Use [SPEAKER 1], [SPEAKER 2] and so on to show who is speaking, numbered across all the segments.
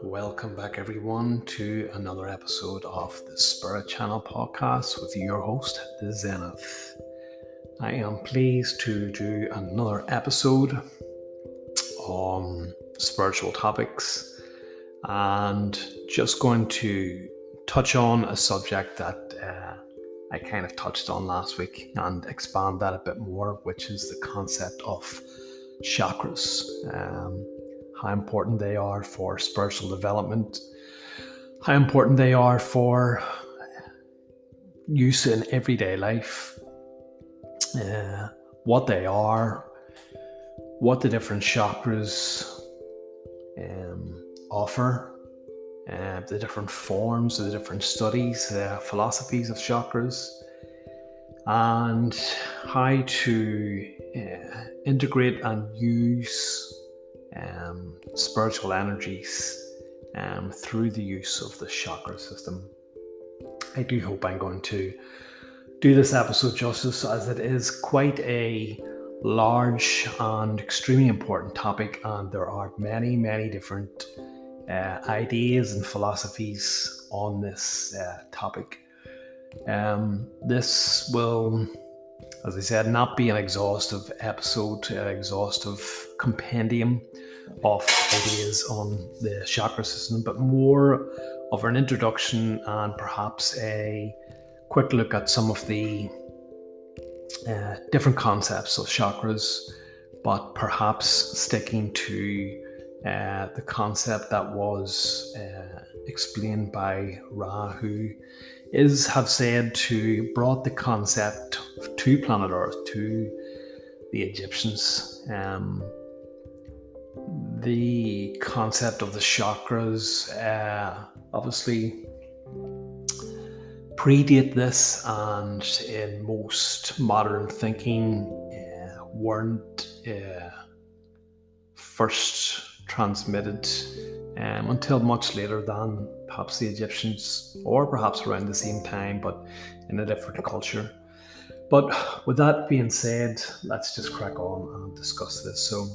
[SPEAKER 1] Welcome back, everyone, to another episode of the Spirit Channel podcast with your host, the Zenith. I am pleased to do another episode on spiritual topics and just going to touch on a subject that I kind of touched on last week and expand that a bit more, which is the concept of chakras. How important they are for spiritual development, how important they are for use in everyday life, what they are, what the different chakras offer, the different forms, the different studies, philosophies of chakras, and how to integrate and use spiritual energies through the use of the chakra system. I do hope I'm going to do this episode justice, as it is quite a large and extremely important topic, and there are many different ideas and philosophies on this topic. This will, as I said, not be an exhaustive episode, exhaustive compendium of ideas on the chakra system, but more of an introduction and perhaps a quick look at some of the different concepts of chakras, but perhaps sticking to the concept that was explained by Ra, who have said to brought the concept to planet Earth, to the Egyptians. The concept of the chakras obviously predate this, and in most modern thinking weren't first transmitted until much later than perhaps the Egyptians, or perhaps around the same time, but in a different culture. But with that being said, let's just crack on and discuss this. So,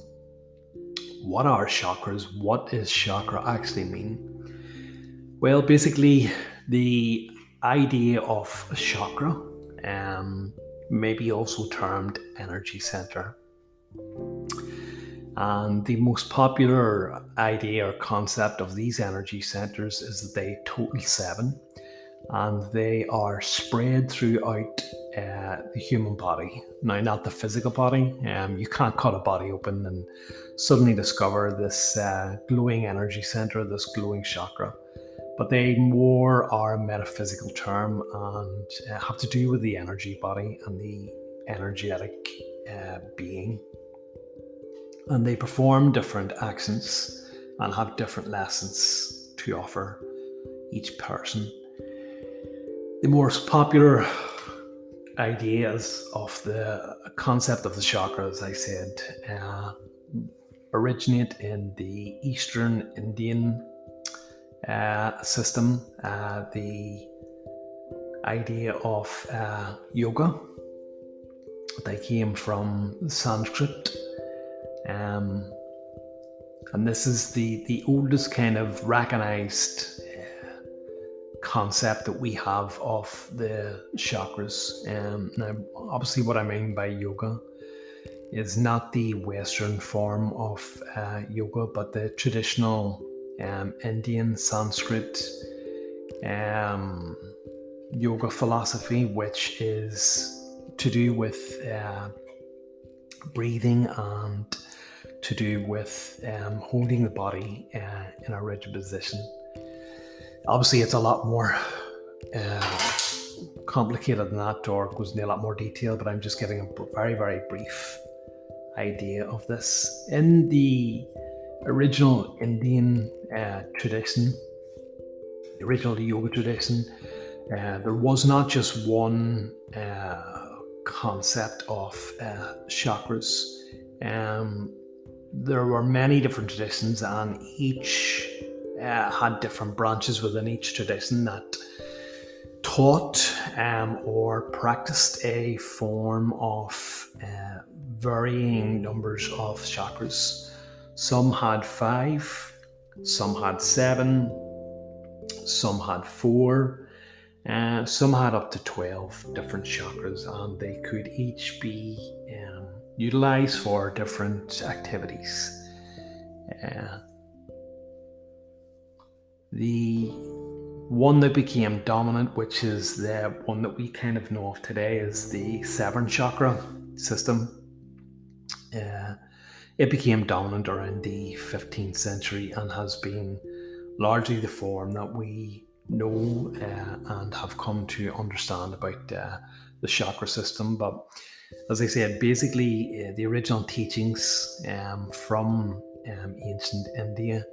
[SPEAKER 1] what are chakras? What does chakra actually mean? Well, basically, the idea of a chakra may be also termed energy center. And the most popular idea or concept of these energy centers is that they total 7, and they are spread throughout the human body. Now, not the physical body. You can't cut a body open and suddenly discover this glowing energy center, this glowing chakra. But they more are a metaphysical term and have to do with the energy body and the energetic being. And they perform different actions and have different lessons to offer each person. The most popular ideas of the concept of the chakra, as I said, originate in the Eastern Indian system. The idea of yoga, they came from Sanskrit. And this is the oldest kind of recognized concept that we have of the chakras. Now, obviously, what I mean by yoga is not the Western form of yoga, but the traditional Indian Sanskrit yoga philosophy, which is to do with breathing and to do with holding the body in a rigid position. Obviously, it's a lot more complicated than that, or goes into a lot more detail, but I'm just giving a very brief idea of this. In the original Indian tradition, the original yoga tradition, there was not just one concept of chakras. There were many different traditions, and each had different branches within each tradition that taught or practiced a form of varying numbers of chakras. Some had 5, Some had 7, some had 4, some had up to 12 different chakras, and they could each be utilized for different activities. The one that became dominant, which is the one that we kind of know of today, is the 7 chakra system. It became dominant around the 15th century and has been largely the form that we know and have come to understand about the chakra system. But as I said, basically the original teachings from ancient India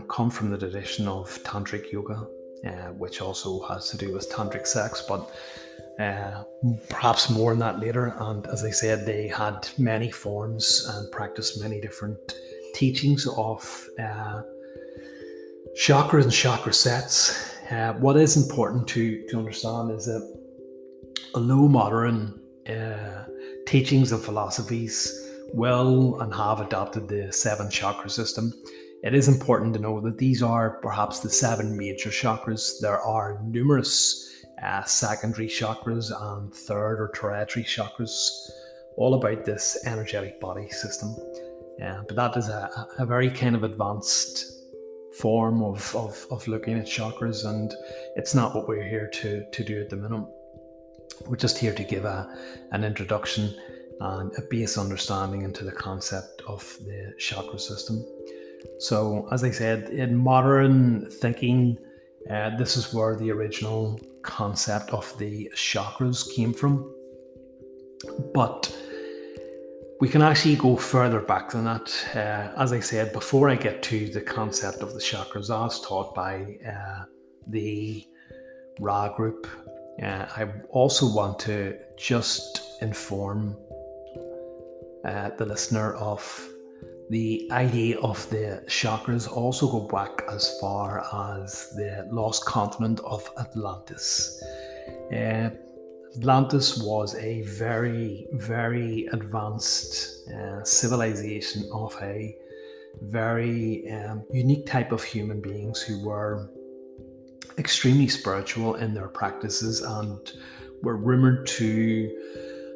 [SPEAKER 1] come from the tradition of tantric yoga, which also has to do with tantric sex, but perhaps more on that later. And as I said, they had many forms and practiced many different teachings of chakras and chakra sets. What is important to understand is that although modern teachings and philosophies will and have adopted the 7 chakra system, it is important to know that these are perhaps the 7 major chakras. There are numerous secondary chakras and third or tertiary chakras, all about this energetic body system. But that is a very kind of advanced form of looking at chakras, and it's not what we're here to do at the minute. We're just here to give an introduction and a base understanding into the concept of the chakra system. So, as I said, in modern thinking, this is where the original concept of the chakras came from. But we can actually go further back than that. As I said, before I get to the concept of the chakras as taught by the Ra group, I also want to just inform the listener of the idea of the chakras also go back as far as the lost continent of Atlantis. Atlantis was a very, very advanced civilization of a very unique type of human beings who were extremely spiritual in their practices and were rumored to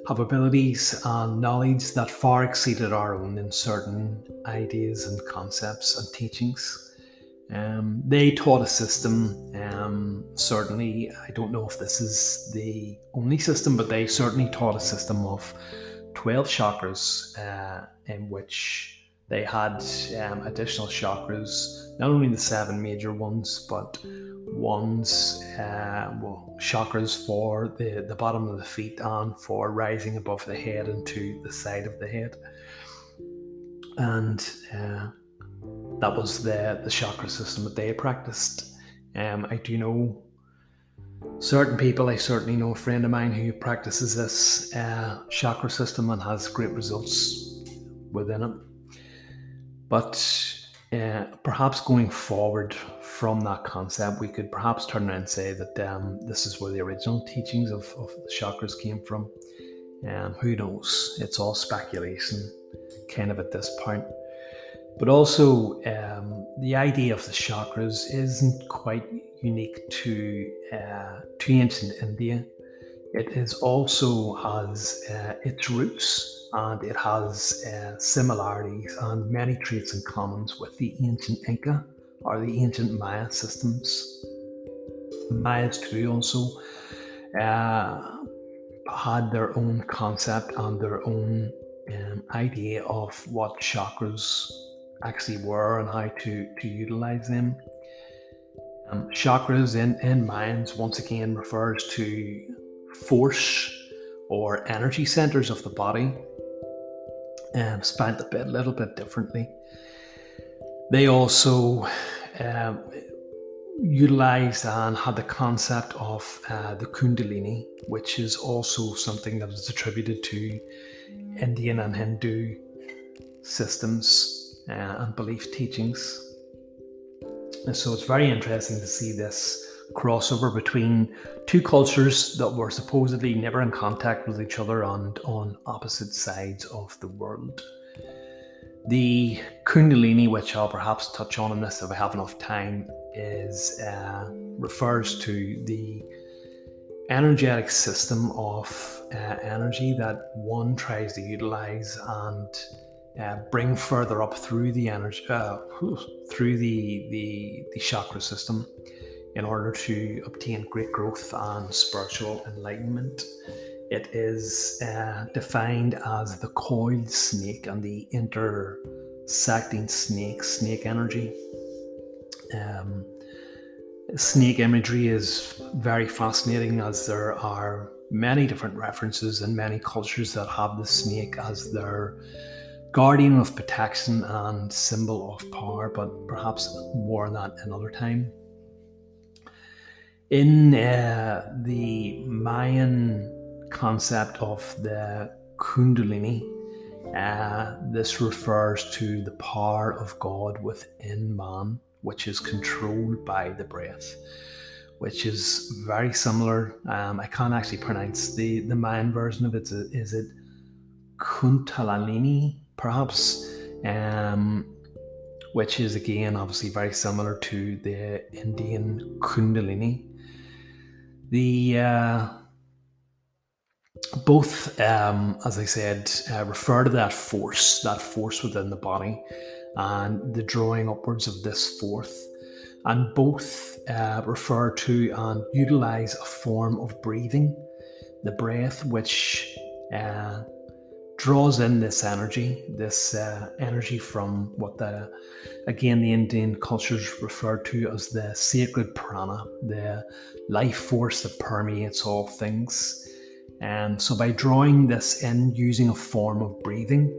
[SPEAKER 1] have abilities and knowledge that far exceeded our own in certain ideas and concepts and teachings. They taught a system, certainly, I don't know if this is the only system, but they certainly taught a system of 12 chakras in which they had additional chakras, not only the 7 major ones, but chakras for the bottom of the feet and for rising above the head and to the side of the head. And that was the chakra system that they practiced. I do know certain people. I certainly know a friend of mine who practices this chakra system and has great results within it. But perhaps going forward from that concept, we could perhaps turn around and say that this is where the original teachings of the chakras came from. Who knows? It's all speculation kind of at this point. But also, the idea of the chakras isn't quite unique to ancient India. It is also has its roots, and it has similarities and many traits in common with the ancient Inca or the ancient Maya systems. The Mayas too also had their own concept and their own idea of what chakras actually were and how to utilize them. Chakras in Mayans once again refers to force or energy centers of the body, spent a little bit differently. They also utilized and had the concept of the Kundalini, which is also something that is attributed to Indian and Hindu systems and belief teachings. And so it's very interesting to see this crossover between two cultures that were supposedly never in contact with each other and on opposite sides of the world. The Kundalini, which I'll perhaps touch on in this if I have enough time, refers to the energetic system of energy that one tries to utilize and bring further up through the energy, through the chakra system, in order to obtain great growth and spiritual enlightenment. It is defined as the coiled snake and the intersecting snake energy. Snake imagery is very fascinating, as there are many different references in many cultures that have the snake as their guardian of protection and symbol of power, but perhaps more on that another time. In the Mayan concept of the Kundalini, this refers to the power of God within man, which is controlled by the breath, which is very similar. I can't actually pronounce the Mayan version of it. Is it Kundalini, perhaps? Which is again obviously very similar to the Indian Kundalini. Both, as I said, refer to that force within the body and the drawing upwards of this force. And both refer to and utilize a form of breathing, the breath, which draws in this energy from what the Indian cultures refer to as the sacred prana, the life force that permeates all things. And so by drawing this in using a form of breathing,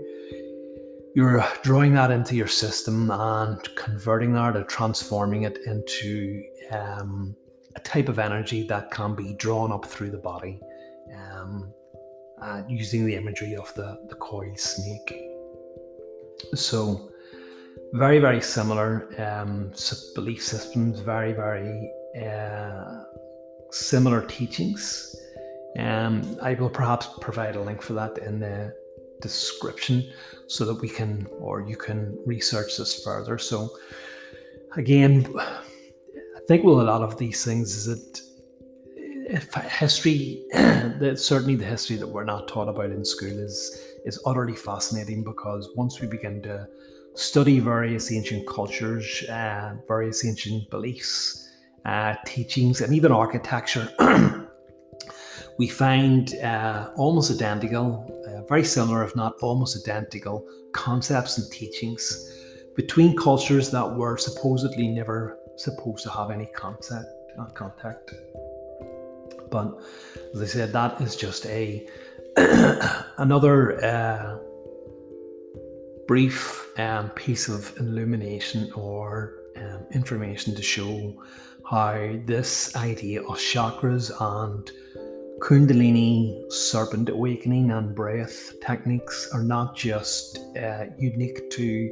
[SPEAKER 1] you're drawing that into your system and converting that or transforming it into a type of energy that can be drawn up through the body, using the imagery of the coiled snake. So very, very similar belief systems, very, very similar teachings. I will perhaps provide a link for that in the description so that we can, or you can research this further. So again, I think with a lot of these things is that history, certainly the history that we're not taught about in school is utterly fascinating, because once we begin to study various ancient cultures, various ancient beliefs, teachings, and even architecture, we find almost identical, very similar, if not almost identical, concepts and teachings between cultures that were supposedly never supposed to have any contact. But as I said, that is just another brief piece of illumination or information to show how this idea of chakras and Kundalini, serpent awakening, and breath techniques are not just unique to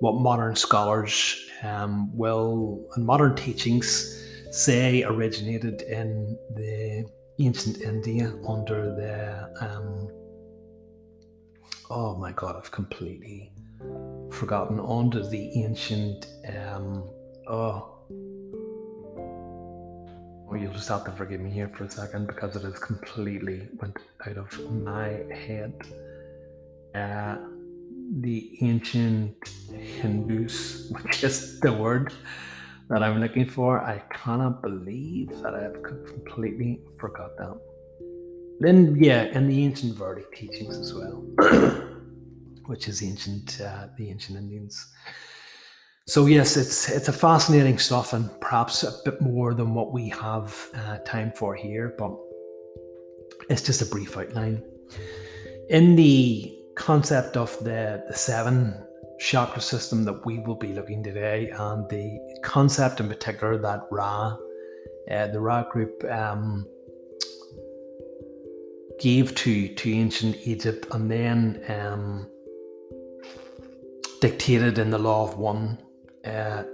[SPEAKER 1] what modern scholars and modern teachings say originated in the ancient India under the oh my god, I've completely forgotten, under the ancient you'll just have to forgive me here for a second, because it has completely went out of my head. The ancient Hindus, which is the word that I'm looking for. I cannot believe that I have completely forgot that. Then, and the ancient Vedic teachings as well, which is the ancient Indians. So yes, it's a fascinating stuff, and perhaps a bit more than what we have time for here, but it's just a brief outline. In the concept of the 7 chakra system that we will be looking today, and the concept in particular that the Ra group gave to ancient Egypt, and then dictated in the Law of One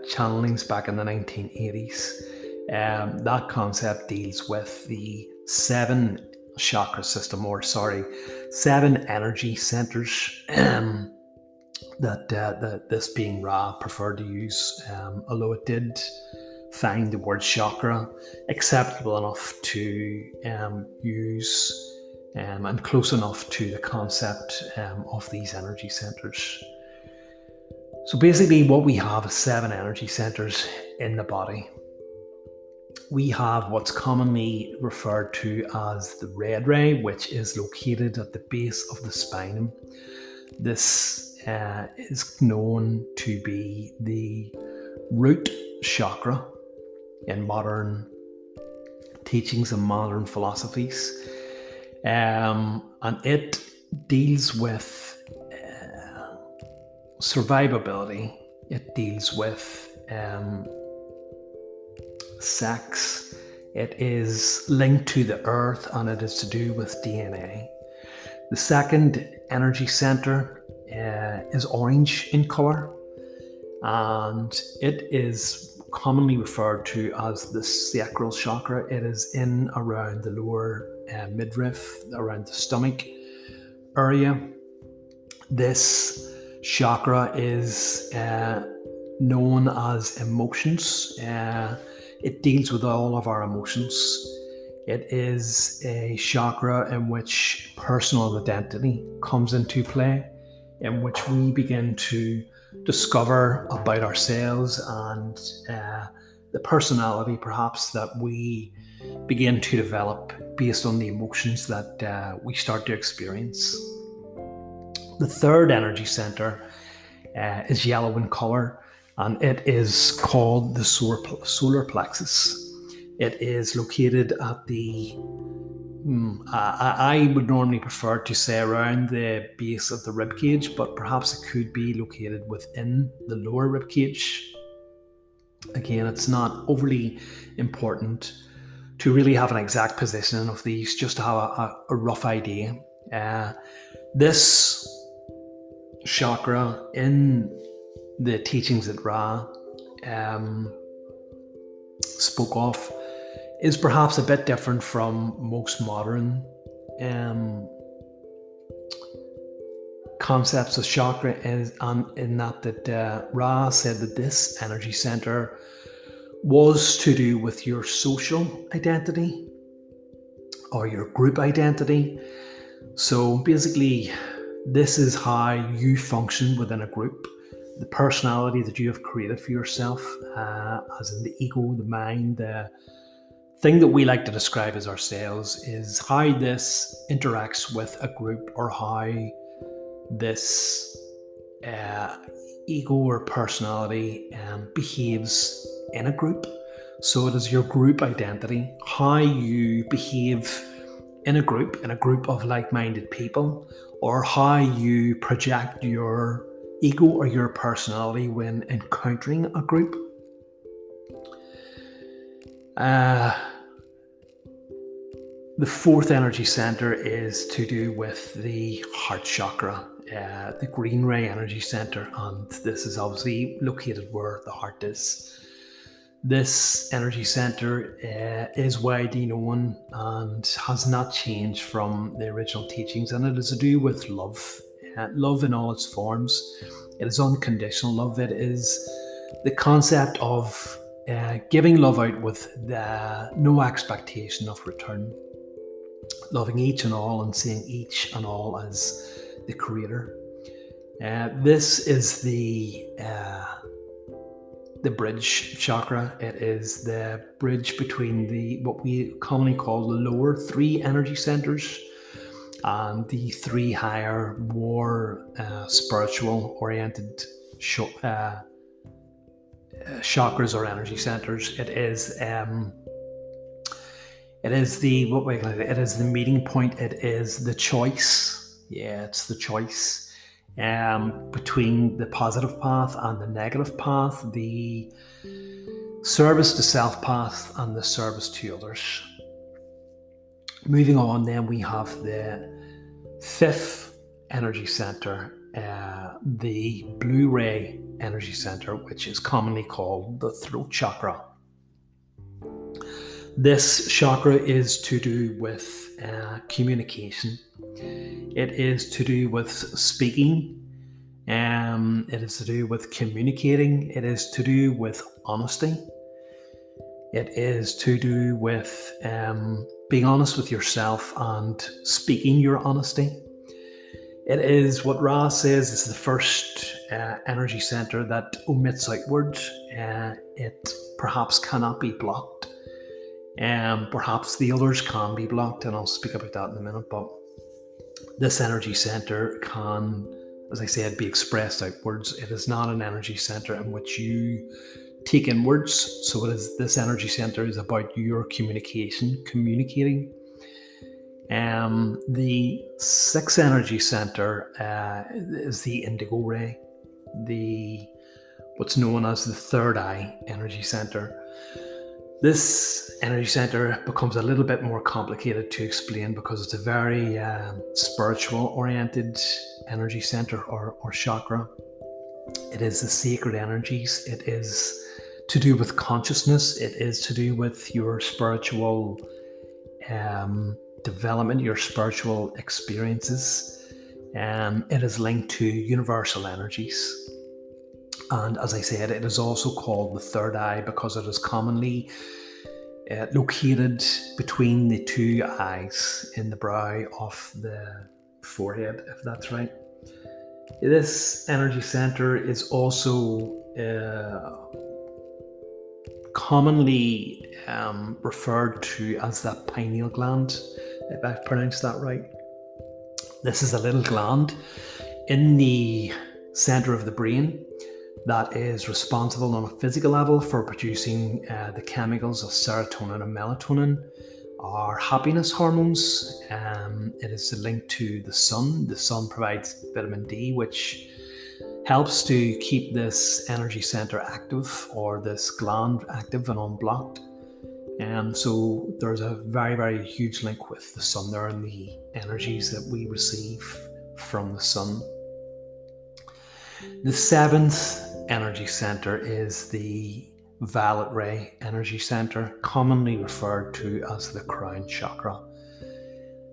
[SPEAKER 1] channelings back in the 1980s. That concept deals with the 7 chakra system, 7 energy centers that this being Ra preferred to use, although it did find the word chakra acceptable enough to use and close enough to the concept of these energy centers. So basically what we have is 7 energy centers in the body. We have what's commonly referred to as the red ray, which is located at the base of the spine. This is known to be the root chakra in modern teachings and modern philosophies. And it deals with survivability. It deals with sex. It is linked to the earth, and it is to do with DNA. The second energy center is orange in color, and it is commonly referred to as the sacral chakra. It is in around the lower midriff, around the stomach area. This chakra is known as emotions. It deals with all of our emotions. It is a chakra in which personal identity comes into play, in which we begin to discover about ourselves and the personality perhaps that we begin to develop based on the emotions that we start to experience. The third energy center is yellow in color, and it is called the solar plexus. It is located at the I would normally prefer to say around the base of the rib cage, but perhaps it could be located within the lower rib cage. Again, it's not overly important to really have an exact positioning of these, just to have a rough idea. This chakra in the teachings that Ra spoke of is perhaps a bit different from most modern concepts of chakra, in that Ra said that this energy center was to do with your social identity or your group identity. So basically, this is how you function within a group. The personality that you have created for yourself, as in the ego, the mind, the thing that we like to describe as ourselves, is how this interacts with a group, or how this ego or personality behaves in a group. So it is your group identity, how you behave in a group of like-minded people, or how you project your ego or your personality when encountering a group. The fourth energy center is to do with the heart chakra, the green ray energy center, and this is obviously located where the heart is. This energy center is widely known and has not changed from the original teachings, and it is to do with love. Love in all its forms. It is unconditional love. It is the concept of giving love out with no expectation of return. Loving each and all and seeing each and all as the creator. This is the bridge chakra. It is the bridge between what we commonly call the lower 3 energy centers and the 3 higher, more spiritual oriented chakras or energy centers. It is the meeting point. It is the choice. Yeah, it's the choice between the positive path and the negative path, the service to self path and the service to others. Moving on, then we have the 5th energy center, the blue ray energy center, which is commonly called the throat chakra. This chakra is to do with communication. It is to do with speaking, It is to do with communicating. It is to do with honesty. It is to do with being honest with yourself and speaking your honesty. It is what Ra says is the first energy center that omits outward. It perhaps cannot be blocked. Perhaps the others can be blocked, and I'll speak about that in a minute. But this energy center can, as I said, be expressed outwards. It is not an energy center in which you take inwards. So this energy center is about your communicating. The sixth energy center is the indigo ray, what's known as the third eye energy center. This energy center becomes a little bit more complicated to explain because it's a very spiritual oriented energy center or chakra. It is the sacred energies. It is to do with consciousness. It is to do with your spiritual development, your spiritual experiences. It is linked to universal energies. And as I said, it is also called the third eye because it is commonly located between the two eyes in the brow of the forehead, if that's right. This energy center is also commonly referred to as the pineal gland, if I've pronounced that right. This is a little gland in the center of the brain that is responsible on a physical level for producing the chemicals of serotonin and melatonin, our happiness hormones. It is linked to the sun. The sun provides vitamin D, which helps to keep this energy center active, or this gland active and unblocked. So there's a very, very huge link with the sun there and the energies that we receive from the sun. The seventh energy center is the violet ray energy center, commonly referred to as the crown chakra.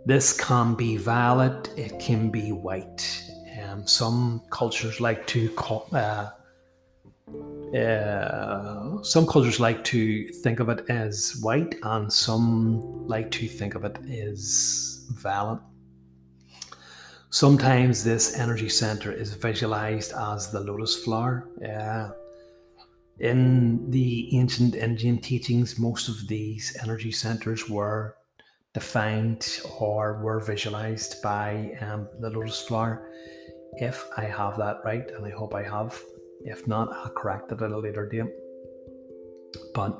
[SPEAKER 1] This can be violet, it can be white. Some cultures like to think of it as white, and some like to think of it as violet. Sometimes this energy center is visualized as the lotus flower. In the ancient Indian teachings, most of these energy centers were defined or were visualized by the lotus flower. If I have that right, and I hope I have. If not, I'll correct it at a later date. But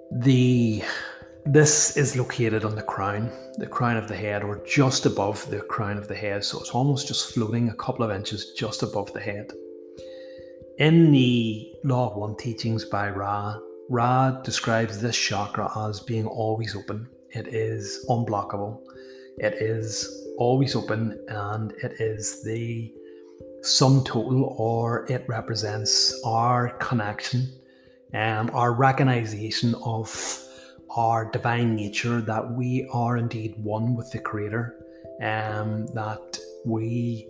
[SPEAKER 1] this is located on the crown of the head, or just above the crown of the head. So it's almost just floating a couple of inches just above the head. In the Law of One teachings by Ra describes this chakra as being always open. It is unblockable. It is always open, and it is the sum total, or it represents our connection and our recognition of our divine nature, that we are indeed one with the Creator, that we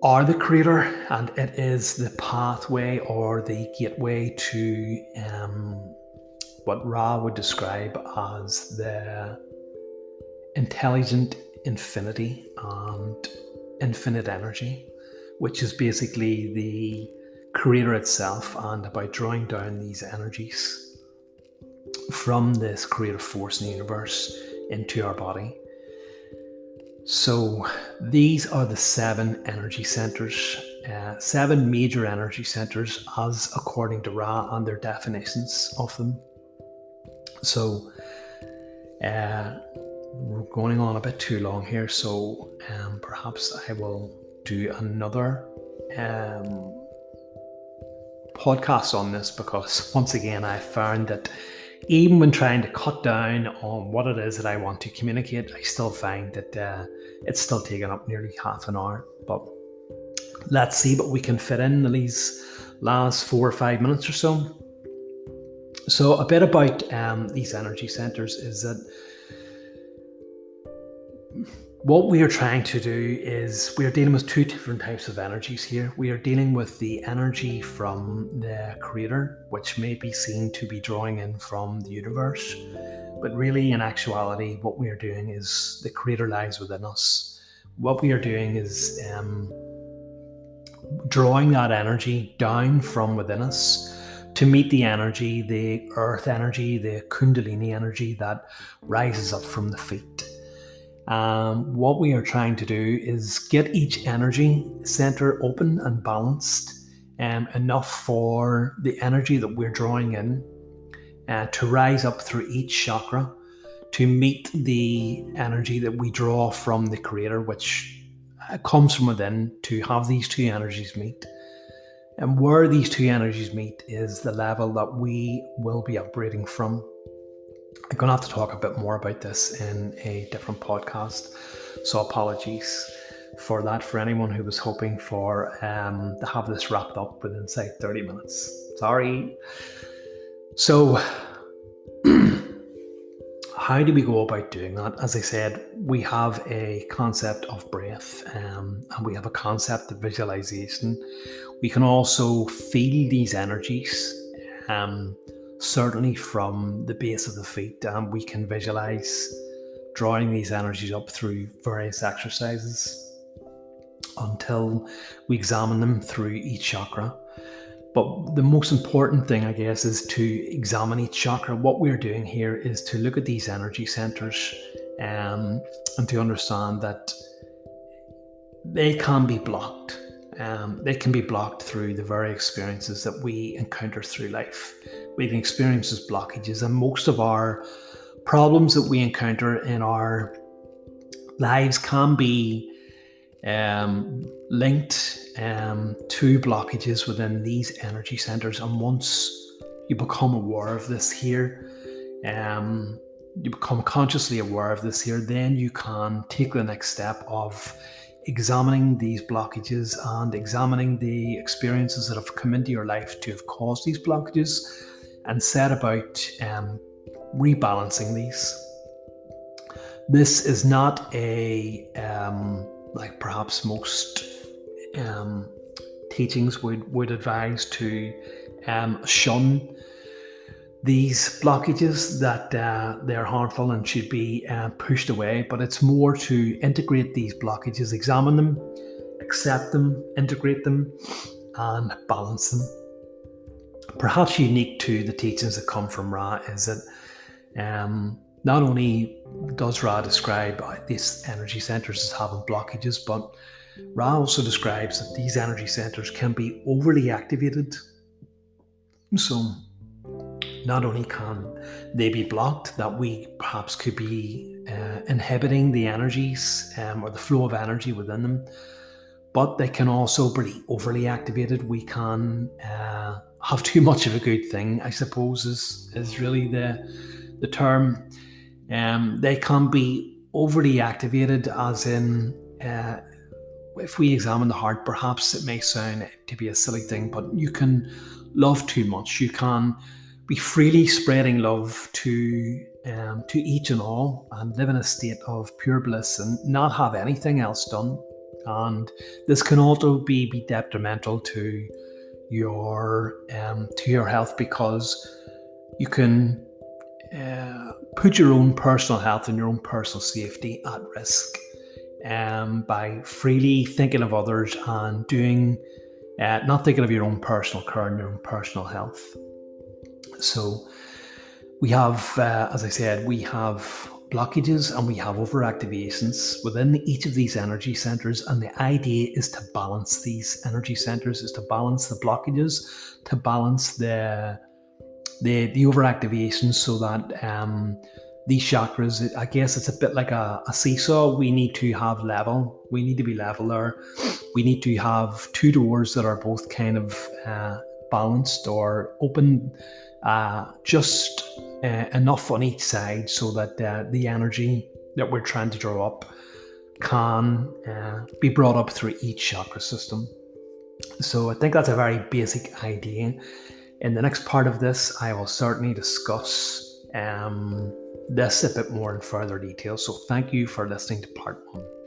[SPEAKER 1] are the Creator, and it is the pathway or the gateway to what Ra would describe as the intelligent infinity and infinite energy, which is basically the Creator itself, and about drawing down these energies from this creative force in the universe into our body. So these are the 7 energy centers, 7 major energy centers, as according to Ra and their definitions of them. So we're going on a bit too long here, so perhaps I will do another podcast on this, because once again I found that even when trying to cut down on what it is that I want to communicate, I still find that it's still taking up nearly half an hour. But let's see what we can fit in these last 4 or 5 minutes or so. So a bit about these energy centers is that What we are trying to do is we are dealing with two different types of energies here. We are dealing with the energy from the creator, which may be seen to be drawing in from the universe. But really, in actuality, what we are doing is the creator lies within us. What we are doing is drawing that energy down from within us to meet the energy, the earth energy, the Kundalini energy that rises up from the feet. What we are trying to do is get each energy center open and balanced enough for the energy that we're drawing in to rise up through each chakra to meet the energy that we draw from the creator, which comes from within, to have these two energies meet. And where these two energies meet is the level that we will be operating from. I'm going to have to talk a bit more about this in a different podcast, so apologies for that for anyone who was hoping for to have this wrapped up within, say, 30 minutes. Sorry. So how do we go about doing that? As I said, we have a concept of breath and we have a concept of visualization. We can also feel these energies, certainly from the base of the feet, and we can visualize drawing these energies up through various exercises until we examine them through each chakra. But the most important thing, I guess, is to examine each chakra. What we're doing here is to look at these energy centers and to understand that they can be blocked. They can be blocked through the very experiences that we encounter through life. We can experience as blockages, and most of our problems that we encounter in our lives can be linked to blockages within these energy centers. And once you become aware of this here, you become consciously aware of this here, then you can take the next step of examining these blockages and examining the experiences that have come into your life to have caused these blockages, and set about rebalancing these. This is not a like perhaps most teachings would advise to shun these blockages, that they're harmful and should be pushed away, but it's more to integrate these blockages, examine them, accept them, integrate them, and balance them. Perhaps unique to the teachings that come from Ra is that not only does Ra describe these energy centers as having blockages, but Ra also describes that these energy centers can be overly activated. So not only can they be blocked, that we perhaps could be inhibiting the energies or the flow of energy within them, but they can also be overly activated. We can have too much of a good thing, I suppose, is really the term. They can be overly activated, as in if we examine the heart, perhaps it may sound to be a silly thing, but you can love too much. You can be freely spreading love to each and all, and live in a state of pure bliss and not have anything else done. And this can also be detrimental to your health, because you can put your own personal health and your own personal safety at risk by freely thinking of others and doing not thinking of your own personal care and your own personal health. So we have, as I said, we have blockages and we have overactivations within each of these energy centers, and the idea is to balance these energy centers, is to balance the blockages, to balance the overactivations, so that these chakras, I guess it's a bit like a seesaw. We need to have level. We need to be level there. We need to have two doors that are both kind of balanced or open, just enough on each side, so that the energy that we're trying to draw up can be brought up through each chakra system. So I think that's a very basic idea. In the next part of this, I will certainly discuss this a bit more in further detail. So thank you for listening to part 1.